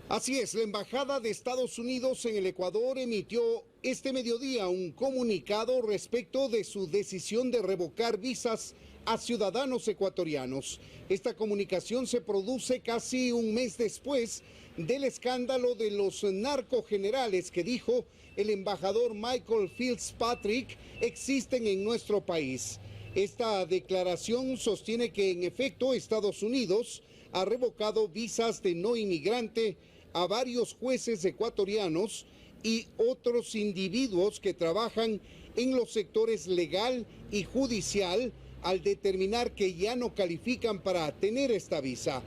Así es, la Embajada de Estados Unidos en el Ecuador emitió este mediodía un comunicado respecto de su decisión de revocar visas a ciudadanos ecuatorianos. Esta comunicación se produce casi un mes después del escándalo de los narcogenerales que dijo el embajador Michael Fitzpatrick existen en nuestro país. Esta declaración sostiene que en efecto Estados Unidos ha revocado visas de no inmigrante a varios jueces ecuatorianos y otros individuos que trabajan en los sectores legal y judicial al determinar que ya no califican para tener esta visa.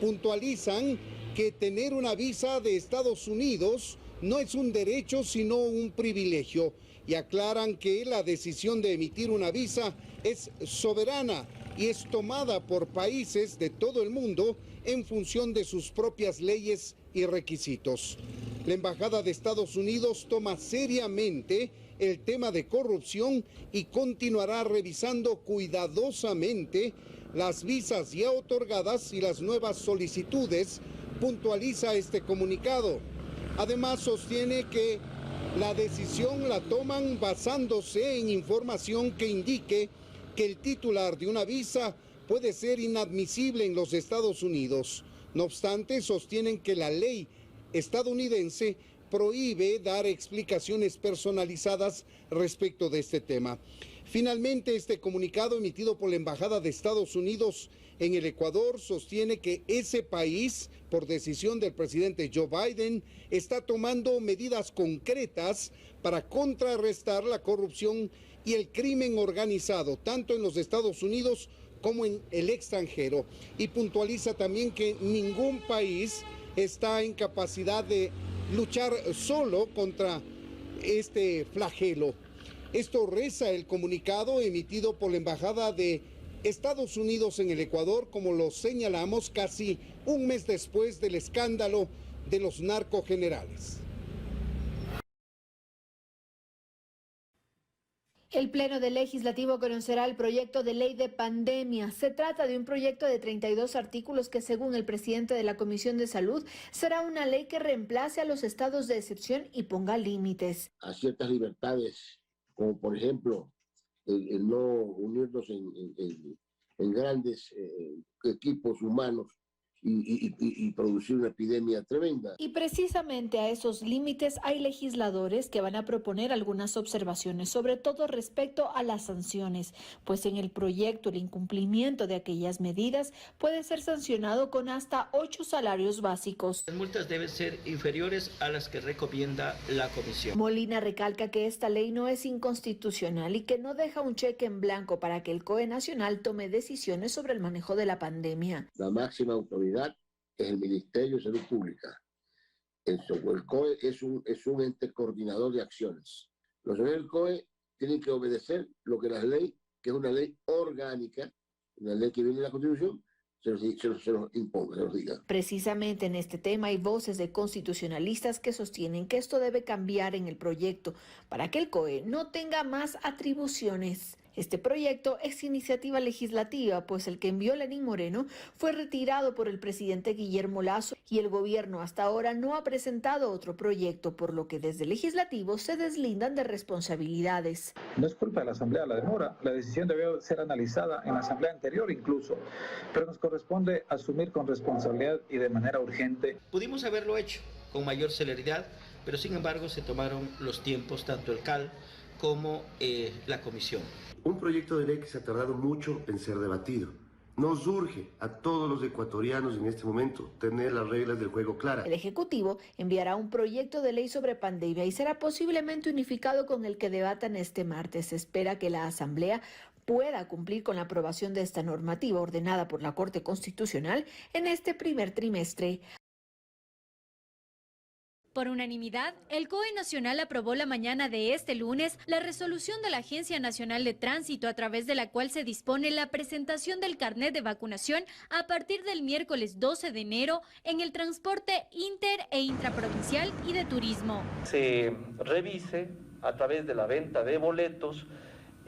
Puntualizan que tener una visa de Estados Unidos no es un derecho sino un privilegio y aclaran que la decisión de emitir una visa es soberana y es tomada por países de todo el mundo en función de sus propias leyes y requisitos. La Embajada de Estados Unidos toma seriamente el tema de corrupción y continuará revisando cuidadosamente las visas ya otorgadas y las nuevas solicitudes, puntualiza este comunicado. Además, sostiene que la decisión la toman basándose en información que indique que el titular de una visa puede ser inadmisible en los Estados Unidos. No obstante, sostienen que la ley estadounidense prohíbe dar explicaciones personalizadas respecto de este tema. Finalmente, este comunicado emitido por la Embajada de Estados Unidos en el Ecuador sostiene que ese país, por decisión del presidente Joe Biden, está tomando medidas concretas para contrarrestar la corrupción y el crimen organizado, tanto en los Estados Unidos como en el extranjero. Y puntualiza también que ningún país está en capacidad de luchar solo contra este flagelo. Esto reza el comunicado emitido por la Embajada de Estados Unidos en el Ecuador, como lo señalamos, casi un mes después del escándalo de los narcogenerales. El Pleno del Legislativo conocerá el proyecto de ley de pandemia. Se trata de un proyecto de 32 artículos que, según el presidente de la Comisión de Salud, será una ley que reemplace a los estados de excepción y ponga límites a ciertas libertades, como por ejemplo el no unirnos en grandes equipos humanos y producir una epidemia tremenda. Y precisamente a esos límites hay legisladores que van a proponer algunas observaciones, sobre todo respecto a las sanciones, pues en el proyecto el incumplimiento de aquellas medidas puede ser sancionado con hasta 8 salarios básicos. Las multas deben ser inferiores a las que recomienda la Comisión. Molina recalca que esta ley no es inconstitucional y que no deja un cheque en blanco para que el COE Nacional tome decisiones sobre el manejo de la pandemia. La máxima autoridad es el Ministerio de Salud Pública. El COE es un ente coordinador de acciones. Los señores del COE tienen que obedecer lo que la ley, que es una ley orgánica, una ley que viene de la Constitución, se los imponga, se los diga. Precisamente en este tema hay voces de constitucionalistas que sostienen que esto debe cambiar en el proyecto para que el COE no tenga más atribuciones. Este proyecto es iniciativa legislativa, pues el que envió Lenín Moreno fue retirado por el presidente Guillermo Lasso y el gobierno hasta ahora no ha presentado otro proyecto, por lo que desde el legislativo se deslindan de responsabilidades. No es culpa de la Asamblea la demora, la decisión debió ser analizada en la Asamblea anterior incluso, pero nos corresponde asumir con responsabilidad y de manera urgente. Pudimos haberlo hecho con mayor celeridad, pero sin embargo se tomaron los tiempos, tanto el CAL como la Comisión. Un proyecto de ley que se ha tardado mucho en ser debatido. Nos urge a todos los ecuatorianos en este momento tener las reglas del juego claras. El Ejecutivo enviará un proyecto de ley sobre pandemia y será posiblemente unificado con el que debatan este martes. Se espera que la Asamblea pueda cumplir con la aprobación de esta normativa ordenada por la Corte Constitucional en este primer trimestre. Por unanimidad, el COE Nacional aprobó la mañana de este lunes la resolución de la Agencia Nacional de Tránsito, a través de la cual se dispone la presentación del carnet de vacunación a partir del miércoles 12 de enero en el transporte inter e intraprovincial y de turismo. Se revise a través de la venta de boletos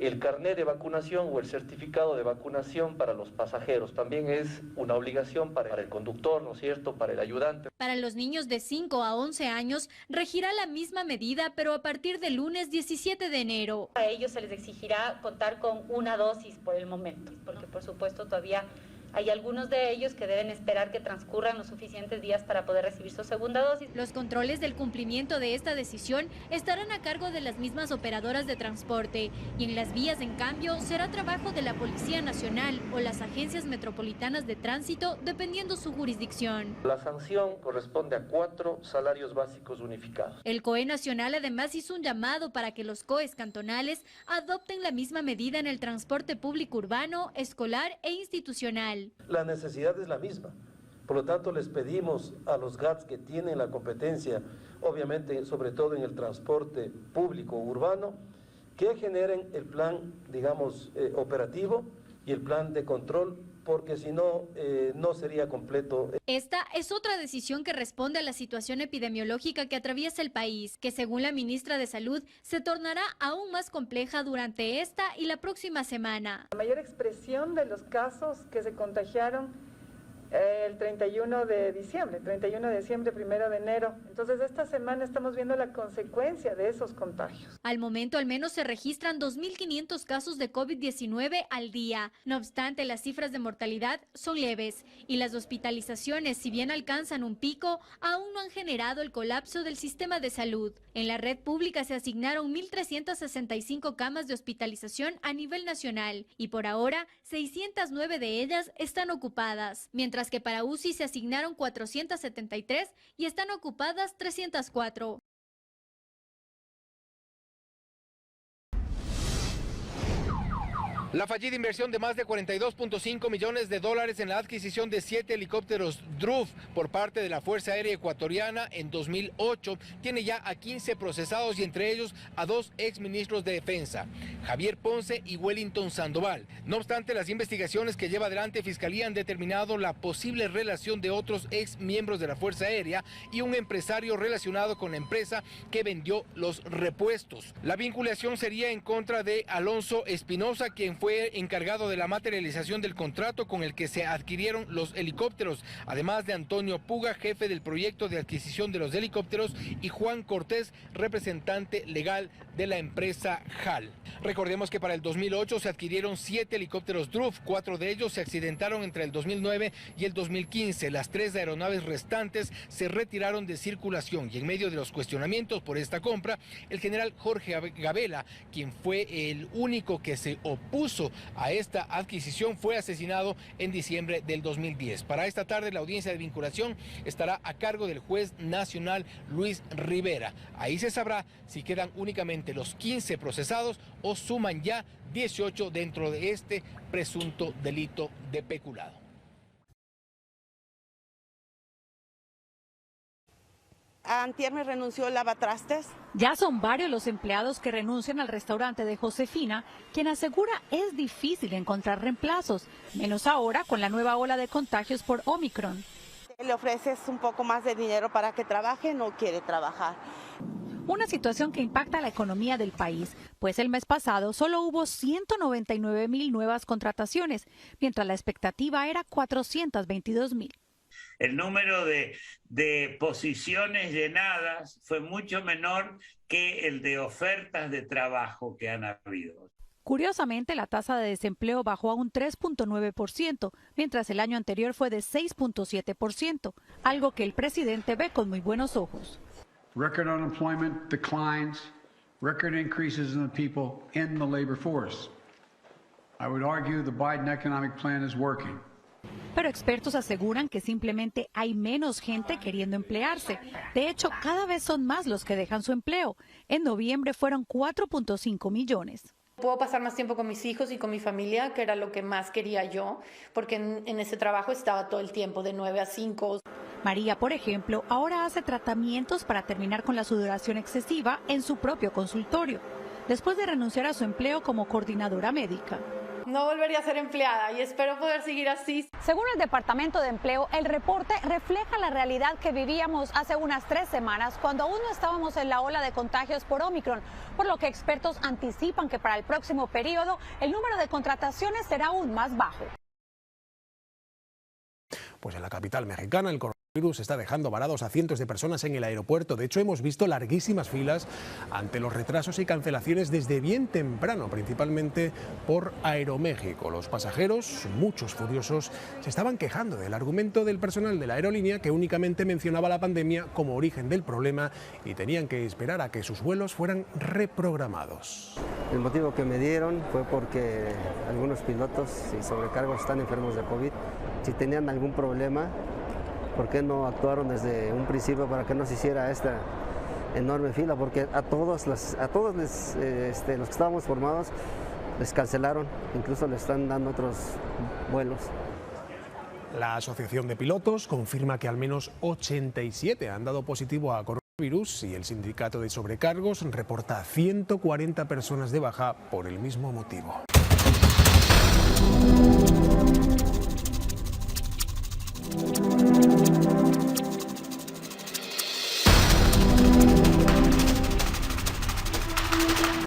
el carnet de vacunación o el certificado de vacunación para los pasajeros. También es una obligación para el conductor, ¿no es cierto?, para el ayudante. Para los niños de 5 a 11 años regirá la misma medida, pero a partir del lunes 17 de enero. A ellos se les exigirá contar con una dosis por el momento, porque por supuesto todavía hay algunos de ellos que deben esperar que transcurran los suficientes días para poder recibir su segunda dosis. Los controles del cumplimiento de esta decisión estarán a cargo de las mismas operadoras de transporte y en las vías, en cambio, será trabajo de la Policía Nacional o las agencias metropolitanas de tránsito, dependiendo su jurisdicción. La sanción corresponde a 4 salarios básicos unificados. El COE Nacional además hizo un llamado para que los COEs cantonales adopten la misma medida en el transporte público urbano, escolar e institucional. La necesidad es la misma, por lo tanto les pedimos a los GATS que tienen la competencia, obviamente sobre todo en el transporte público urbano, que generen el plan, digamos, operativo y el plan de control, porque si no, no sería completo. Esta es otra decisión que responde a la situación epidemiológica que atraviesa el país, que según la ministra de Salud se tornará aún más compleja durante esta y la próxima semana. La mayor expresión de los casos que se contagiaron el 31 de diciembre, 1 de enero. Entonces esta semana estamos viendo la consecuencia de esos contagios. Al momento al menos se registran 2.500 casos de COVID-19 al día. No obstante, las cifras de mortalidad son leves y las hospitalizaciones, si bien alcanzan un pico, aún no han generado el colapso del sistema de salud. En la red pública se asignaron 1.365 camas de hospitalización a nivel nacional y por ahora 609 de ellas están ocupadas, mientras que para UCI se asignaron 473 y están ocupadas 304. La fallida inversión de más de $42.5 millones en la adquisición de 7 helicópteros DRUF por parte de la Fuerza Aérea Ecuatoriana en 2008 tiene ya a 15 procesados y entre ellos a 2 exministros de Defensa, Javier Ponce y Wellington Sandoval. No obstante, las investigaciones que lleva adelante Fiscalía han determinado la posible relación de otros exmiembros de la Fuerza Aérea y un empresario relacionado con la empresa que vendió los repuestos. La vinculación sería en contra de Alonso Espinosa, quien fue encargado de la materialización del contrato con el que se adquirieron los helicópteros, además de Antonio Puga, jefe del proyecto de adquisición de los helicópteros, y Juan Cortés, representante legal de la empresa HAL. Recordemos que para el 2008 se adquirieron 7 helicópteros DRUF, 4 de ellos se accidentaron entre el 2009 y el 2015. Las 3 aeronaves restantes se retiraron de circulación y en medio de los cuestionamientos por esta compra, el general Jorge Gabela, quien fue el único que se opuso a esta adquisición, fue asesinado en diciembre del 2010. Para esta tarde la audiencia de vinculación estará a cargo del juez nacional Luis Rivera. Ahí se sabrá si quedan únicamente los 15 procesados o suman ya 18 dentro de este presunto delito de peculado. Antier me renunció el lavatrastes. Ya son varios los empleados que renuncian al restaurante de Josefina, quien asegura es difícil encontrar reemplazos, menos ahora con la nueva ola de contagios por Omicron. Le ofreces un poco más de dinero para que trabaje, no quiere trabajar. Una situación que impacta a la economía del país, pues el mes pasado solo hubo 199,000 nuevas contrataciones, mientras la expectativa era 422,000. El número de posiciones llenadas fue mucho menor que el de ofertas de trabajo que han habido. Curiosamente, la tasa de desempleo bajó a un 3.9%, mientras el año anterior fue de 6.7%, algo que el presidente ve con muy buenos ojos. Record unemployment declines, record increases in the people in the labor force. I would argue the Biden economic plan is working. Pero expertos aseguran que simplemente hay menos gente queriendo emplearse. De hecho, cada vez son más los que dejan su empleo. En noviembre fueron 4.5 millones. Puedo pasar más tiempo con mis hijos y con mi familia, que era lo que más quería yo, porque en ese trabajo estaba todo el tiempo de 9 a 5. María, por ejemplo, ahora hace tratamientos para terminar con la sudoración excesiva en su propio consultorio, después de renunciar a su empleo como coordinadora médica. no volvería a ser empleada y espero poder seguir así. Según el Departamento de Empleo, el reporte refleja la realidad que vivíamos hace unas 3 semanas cuando aún no estábamos en la ola de contagios por Omicron, por lo que expertos anticipan que para el próximo periodo el número de contrataciones será aún más bajo. Pues en la capital mexicana el coronavirus está dejando varados a cientos de personas en el aeropuerto. De hecho, hemos visto larguísimas filas ante los retrasos y cancelaciones desde bien temprano, principalmente por Aeroméxico. Los pasajeros, muchos furiosos, se estaban quejando del argumento del personal de la aerolínea, que únicamente mencionaba la pandemia como origen del problema y tenían que esperar a que sus vuelos fueran reprogramados. El motivo que me dieron fue porque algunos pilotos y sobrecargos están enfermos de COVID. Si tenían algún problema, ¿por qué no actuaron desde un principio para que no se hiciera esta enorme fila? Porque a todos los que estábamos formados les cancelaron, incluso les están dando otros vuelos. La Asociación de Pilotos confirma que al menos 87 han dado positivo a coronavirus y el sindicato de sobrecargos reporta 140 personas de baja por el mismo motivo.